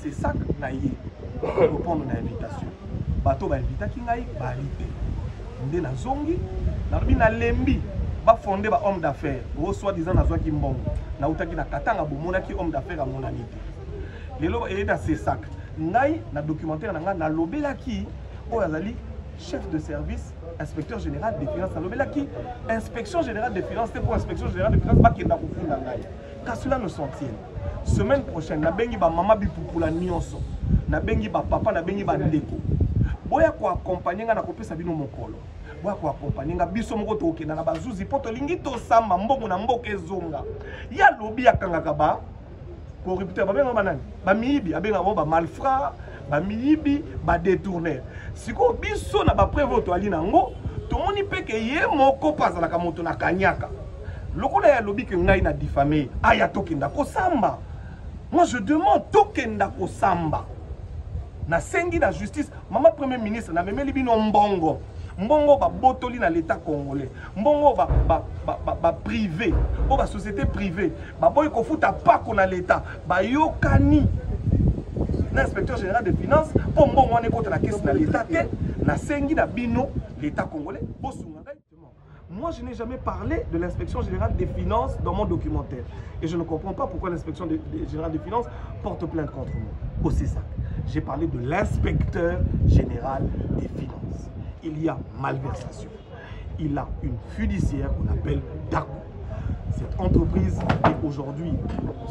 C'est ça que naïe répondre à l'invitation. Bateau va inviter qui naïe balité. Ndé na zongi, na bi na lembi, ba fondé ba homme d'affaires. Au soi-disant na zwa ki mbongo. Na utaki na katanga bomona ki homme d'affaires à monanité. Lelo et dans ces sacs. Naïe na documentaire na lobela ki o azali chef de service, inspecteur général des finances. Na lobela ki inspection générale des finances, c'est pour inspection générale des finances ba ki na kufunda naïe. Car cela ne s'en tient. Semaine prochaine, na bengi ba mama bipupula nyonso, na bengi ba papa, na bengi ba ndeko. Boya ko accompagner nga na kopesa bino mokolo. Boya ko accompagner nga biso moko to okenda na bazuzi poto lingi to samba mbongo na mboka ezonga. Ya lobi ya kangaka ba corrupteur ba benga banani. Ba miyibi abenga ba malfrat, ba miyibi, ba détourneur. Siko biso na ba prévo to ali nango, to moni peke ye moko pazala ka moto na kanyaka. Lokola ya lobi ke ngai na diffamé, aya tokenda ko samba. Moi, je demande tokenda ko samba. Na sengi na justice, maman premier ministre na memeli bino mbongo. Mbongo ba botoli na l'état congolais. Mbongo ba privé, o ba société privée. Ba boy ko futa pa ko na l'état. Ba yokani. L'inspecteur général des finances, pour mbongo wane ko na caisse na l'état te, na sengi na bino l'état congolais. Moi, je n'ai jamais parlé de l'inspection générale des finances dans mon documentaire. Et je ne comprends pas pourquoi l'inspection générale des finances porte plainte contre moi. Aussi ça. J'ai parlé de l'inspecteur général des finances. Il y a malversation. Il a une fiduciaire qu'on appelle DACO. Cette entreprise est aujourd'hui,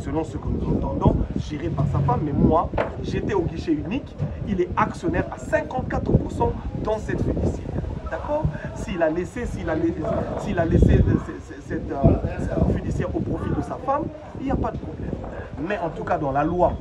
selon ce que nous entendons, gérée par sa femme. Mais moi, j'étais au guichet unique. Il est actionnaire à 54% dans cette fiduciaire. D'accord? S'il a laissé cette fiduciaire au profit de sa femme, il n'y a pas de problème. Mais en tout cas, dans la loi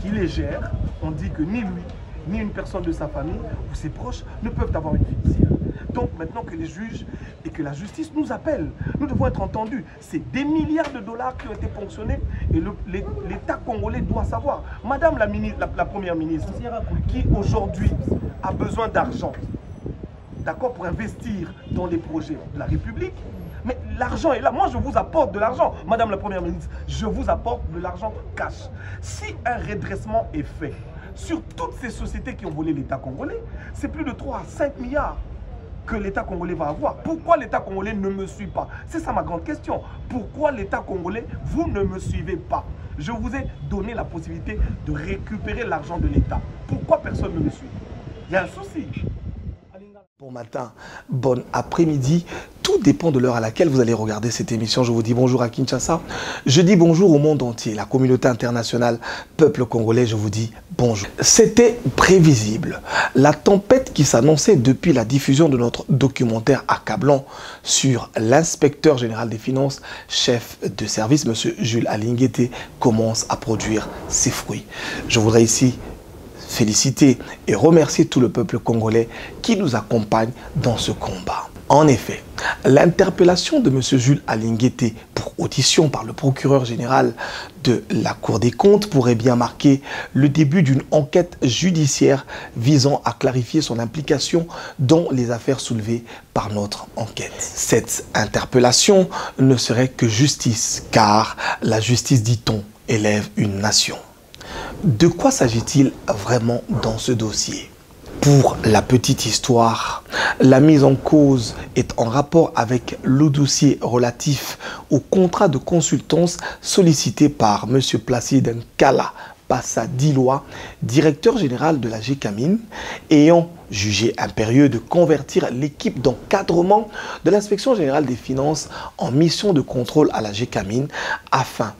qui les gère, on dit que ni lui, ni une personne de sa famille ou ses proches ne peuvent avoir une fiduciaire. Donc maintenant que les juges et que la justice nous appellent, nous devons être entendus. C'est des milliards de dollars qui ont été ponctionnés et l'État congolais doit savoir. Madame la première ministre, qui aujourd'hui a besoin d'argent, d'accord, pour investir dans les projets de la République. Mais l'argent est là. Moi, je vous apporte de l'argent. Madame la Première ministre, je vous apporte de l'argent cash. Si un redressement est fait sur toutes ces sociétés qui ont volé l'État congolais, c'est plus de 3 à 5 milliards que l'État congolais va avoir. Pourquoi l'État congolais ne me suit pas? C'est ça ma grande question. Pourquoi l'État congolais, vous ne me suivez pas? Je vous ai donné la possibilité de récupérer l'argent de l'État. Pourquoi personne ne me suit? Il y a un souci. Bon matin, bon après-midi, tout dépend de l'heure à laquelle vous allez regarder cette émission. Je vous dis bonjour à Kinshasa, je dis bonjour au monde entier, la communauté internationale, peuple congolais, je vous dis bonjour. C'était prévisible, la tempête qui s'annonçait depuis la diffusion de notre documentaire accablant sur l'inspecteur général des finances, chef de service, M. Jules Alinguete, commence à produire ses fruits. Je voudrais ici féliciter et remercier tout le peuple congolais qui nous accompagne dans ce combat. En effet, l'interpellation de M. Jules Alinguete pour audition par le procureur général de la Cour des comptes pourrait bien marquer le début d'une enquête judiciaire visant à clarifier son implication dans les affaires soulevées par notre enquête. Cette interpellation ne serait que justice, car la justice, dit-on, élève une nation. De quoi s'agit-il vraiment dans ce dossier? Pour la petite histoire, la mise en cause est en rapport avec le dossier relatif au contrat de consultance sollicité par M. Placide Nkala Passadiloa, directeur général de la GECAMIN, ayant jugé impérieux de convertir l'équipe d'encadrement de l'inspection générale des finances en mission de contrôle à la GECAMIN afin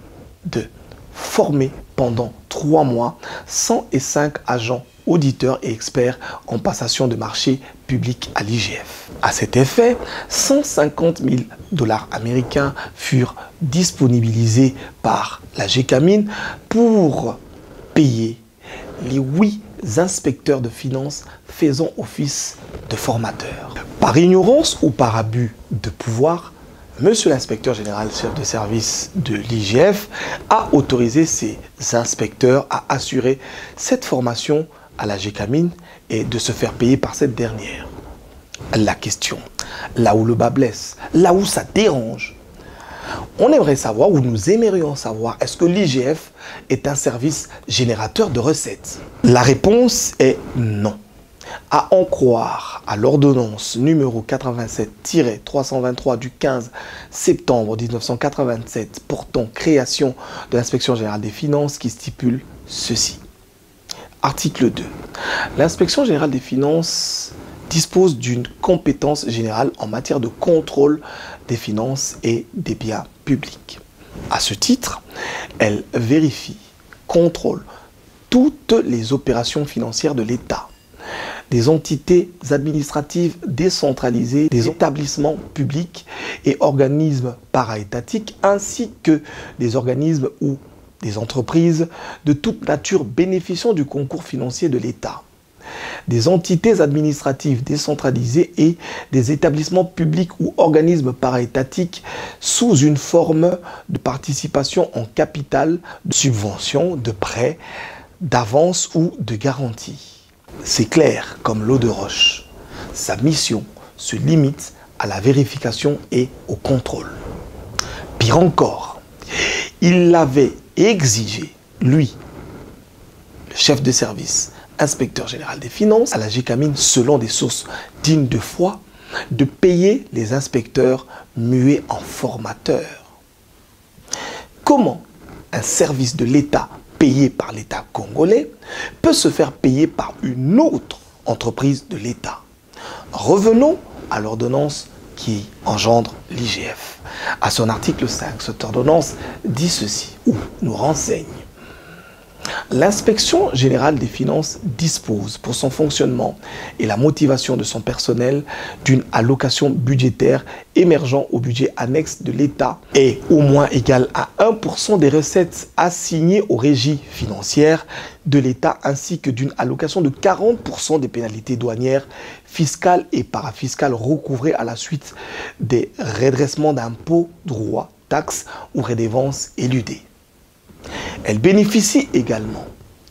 de former pendant 3 mois 105 agents auditeurs et experts en passation de marché public à l'IGF. À cet effet, 150 000 $ américains furent disponibilisés par la GECAMIN pour payer les 8 inspecteurs de finances faisant office de formateurs. Par ignorance ou par abus de pouvoir, Monsieur l'inspecteur général chef de service de l'IGF a autorisé ses inspecteurs à assurer cette formation à la GECAMIN et de se faire payer par cette dernière. La question, là où le bas blesse, là où ça dérange, On aimerait savoir, ou nous aimerions savoir, est-ce que l'IGF est un service générateur de recettes? La réponse est non. À en croire à l'ordonnance numéro 87-323 du 15 septembre 1987 portant création de l'inspection générale des finances qui stipule ceci. Article 2. L'inspection générale des finances dispose d'une compétence générale en matière de contrôle des finances et des biens publics. À ce titre, elle vérifie, contrôle toutes les opérations financières de l'État, des entités administratives décentralisées, des établissements publics et organismes para-étatiques, ainsi que des organismes ou des entreprises de toute nature bénéficiant du concours financier de l'État, des entités administratives décentralisées et des établissements publics ou organismes para-étatiques sous une forme de participation en capital, de subvention, de prêt, d'avance ou de garantie. C'est clair comme l'eau de roche. Sa mission se limite à la vérification et au contrôle. Pire encore, il l'avait exigé, lui, le chef de service, inspecteur général des finances, à la GECAMIN, selon des sources dignes de foi, de payer les inspecteurs muets en formateurs. Comment un service de l'État payé par l'État congolais peut se faire payer par une autre entreprise de l'État? Revenons à l'ordonnance qui engendre l'IGF. À son article 5, cette ordonnance dit ceci, ou nous renseigne. L'inspection générale des finances dispose pour son fonctionnement et la motivation de son personnel d'une allocation budgétaire émergeant au budget annexe de l'État et au moins égale à 1% des recettes assignées aux régies financières de l'État ainsi que d'une allocation de 40% des pénalités douanières, fiscales et parafiscales recouvrées à la suite des redressements d'impôts, droits, taxes ou redevances éludées. Elle bénéficie également,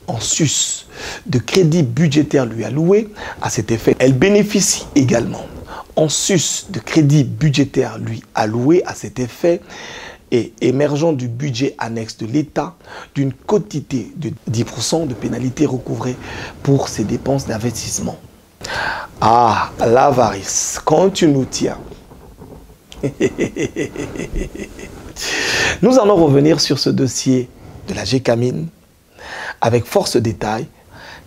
en sus de crédits budgétaires lui alloués à cet effet. Elle bénéficie également, en sus de crédits budgétaires lui alloués à cet effet et émergeant du budget annexe de l'État, d'une quotité de 10% de pénalités recouvrées pour ses dépenses d'investissement. Ah, l'avarice, quand tu nous tiens. Nous allons revenir sur ce dossier de la GECAMIN avec force détail,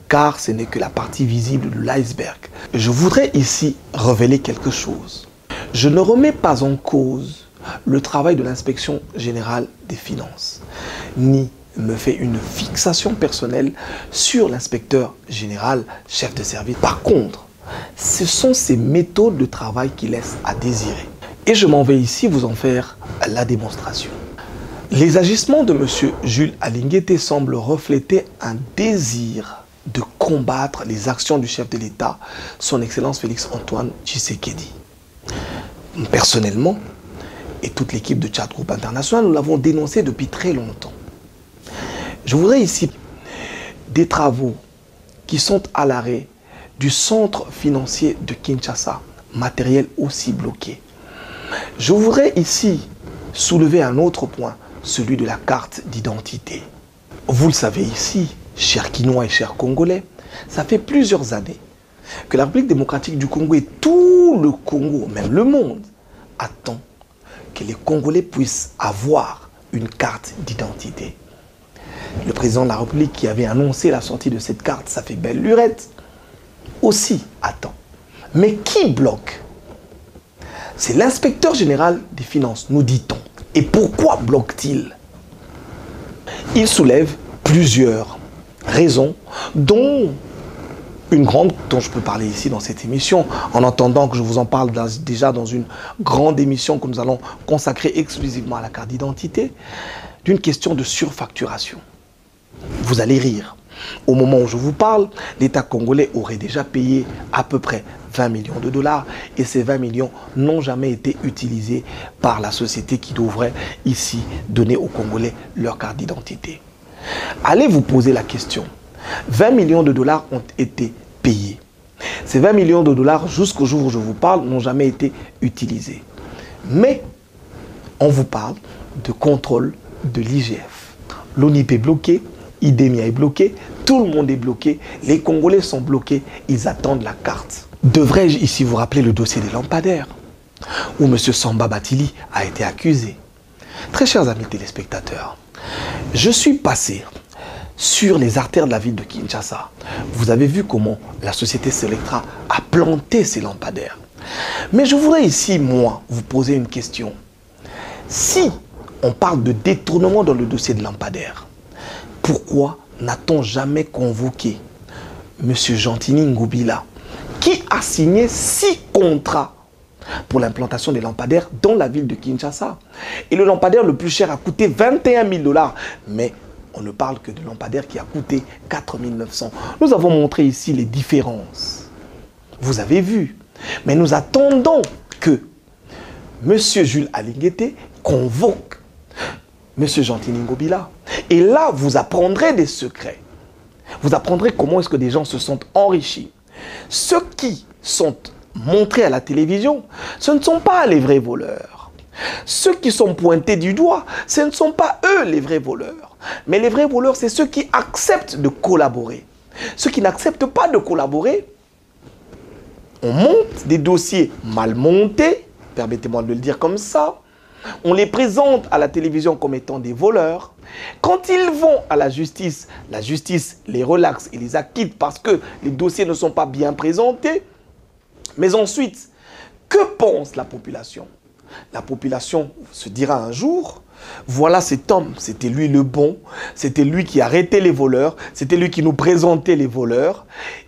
car ce n'est que la partie visible de l'iceberg. Je voudrais ici révéler quelque chose. Je ne remets pas en cause le travail de l'inspection générale des finances, ni me fais une fixation personnelle sur l'inspecteur général chef de service. Par contre, ce sont ces méthodes de travail qui laissent à désirer. Et je m'en vais ici vous en faire la démonstration. Les agissements de M. Jules Alinguete semblent refléter un désir de combattre les actions du chef de l'État, son Excellence Félix Antoine Tshisekedi. Personnellement, et toute l'équipe de Tchad Group International, nous l'avons dénoncé depuis très longtemps. Je voudrais ici des travaux qui sont à l'arrêt du centre financier de Kinshasa, matériel aussi bloqué. Je voudrais ici soulever un autre point, celui de la carte d'identité. Vous le savez ici, chers Quinois et chers Congolais, ça fait plusieurs années que la République démocratique du Congo et tout le Congo, même le monde, attend que les Congolais puissent avoir une carte d'identité. Le président de la République qui avait annoncé la sortie de cette carte, ça fait belle lurette, aussi attend. Mais qui bloque? C'est l'inspecteur général des finances, nous dit-on. Et pourquoi bloque-t-il? Il soulève plusieurs raisons, dont une grande, dont je peux parler ici dans cette émission, en entendant que je vous en parle déjà dans une grande émission que nous allons consacrer exclusivement à la carte d'identité, d'une question de surfacturation. Vous allez rire. Au moment où je vous parle, l'État congolais aurait déjà payé à peu près 20 millions de dollars et ces 20 millions n'ont jamais été utilisés par la société qui devrait ici donner aux Congolais leur carte d'identité. Allez vous poser la question. 20 millions de dollars ont été payés. Ces 20 millions de dollars, jusqu'au jour où je vous parle, n'ont jamais été utilisés. Mais On vous parle de contrôle de l'IGF. L'ONIP est bloqué, IDEMIA est bloqué, tout le monde est bloqué, les Congolais sont bloqués, ils attendent la carte. Devrais-je ici vous rappeler le dossier des lampadaires, où M. Samba Batili a été accusé? Très chers amis téléspectateurs, je suis passé sur les artères de la ville de Kinshasa. Vous avez vu comment la société Selectra a planté ses lampadaires. Mais je voudrais ici, moi, vous poser une question. Si on parle de détournement dans le dossier de lampadaires, pourquoi n'a-t-on jamais convoqué M. Gentini Ngobila, qui a signé 6 contrats pour l'implantation des lampadaires dans la ville de Kinshasa? Et le lampadaire le plus cher a coûté 21 000 $. Mais on ne parle que de lampadaire qui a coûté 4 900. Nous avons montré ici les différences. Vous avez vu. Mais nous attendons que M. Jules Alinguete convoque M. Gentini Ngobila. Et là, vous apprendrez des secrets. Vous apprendrez comment est-ce que des gens se sont enrichis. Ceux qui sont montrés à la télévision, ce ne sont pas les vrais voleurs. Ceux qui sont pointés du doigt, ce ne sont pas eux les vrais voleurs. Mais les vrais voleurs, c'est ceux qui acceptent de collaborer. Ceux qui n'acceptent pas de collaborer, on monte des dossiers mal montés, permettez-moi de le dire comme ça. On les présente à la télévision comme étant des voleurs. Quand ils vont à la justice les relaxe et les acquitte parce que les dossiers ne sont pas bien présentés. Mais ensuite, que pense la population? La population se dira un jour, voilà cet homme, c'était lui le bon, c'était lui qui arrêtait les voleurs, c'était lui qui nous présentait les voleurs.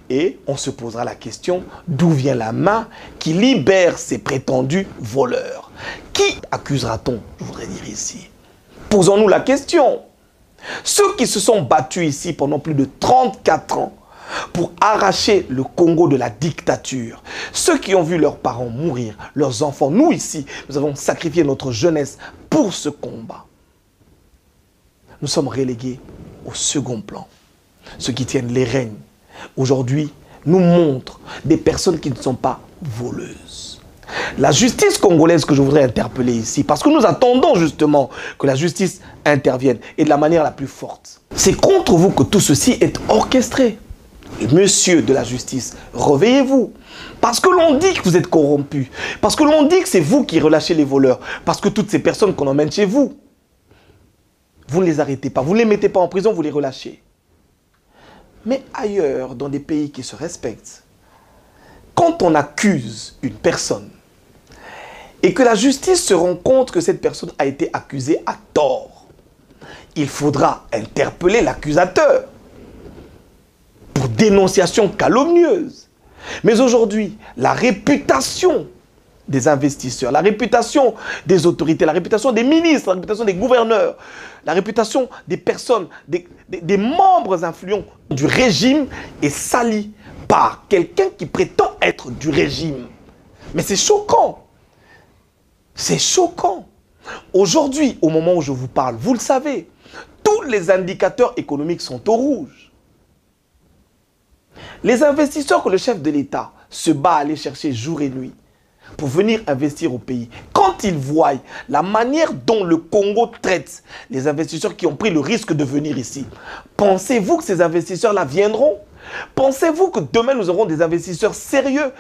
Et on se posera la question, d'où vient la main qui libère ces prétendus voleurs? Qui accusera-t-on, je voudrais dire ici? Posons-nous la question. Ceux qui se sont battus ici pendant plus de 34 ans pour arracher le Congo de la dictature, ceux qui ont vu leurs parents mourir, leurs enfants, nous ici, nous avons sacrifié notre jeunesse pour ce combat. Nous sommes relégués au second plan. Ceux qui tiennent les règnes, aujourd'hui, nous montrent des personnes qui ne sont pas voleuses. La justice congolaise que je voudrais interpeller ici, parce que nous attendons justement que la justice intervienne, et de la manière la plus forte. C'est contre vous que tout ceci est orchestré. Monsieur de la justice, réveillez-vous. Parce que l'on dit que vous êtes corrompu. Parce que l'on dit que c'est vous qui relâchez les voleurs. Parce que toutes ces personnes qu'on emmène chez vous, vous ne les arrêtez pas. Vous ne les mettez pas en prison, vous les relâchez. Mais ailleurs, dans des pays qui se respectent, quand on accuse une personne et que la justice se rend compte que cette personne a été accusée à tort, il faudra interpeller l'accusateur pour dénonciation calomnieuse. Mais aujourd'hui, la réputation des investisseurs, la réputation des autorités, la réputation des ministres, la réputation des gouverneurs, la réputation des personnes, des membres influents du régime est salie par quelqu'un qui prétend être du régime. Mais c'est choquant. C'est choquant. Aujourd'hui, au moment où je vous parle, vous le savez, tous les indicateurs économiques sont au rouge. Les investisseurs que le chef de l'État se bat à aller chercher jour et nuit pour venir investir au pays, quand ils voient la manière dont le Congo traite les investisseurs qui ont pris le risque de venir ici, pensez-vous que ces investisseurs-là viendront? Pensez-vous que demain nous aurons des investisseurs sérieux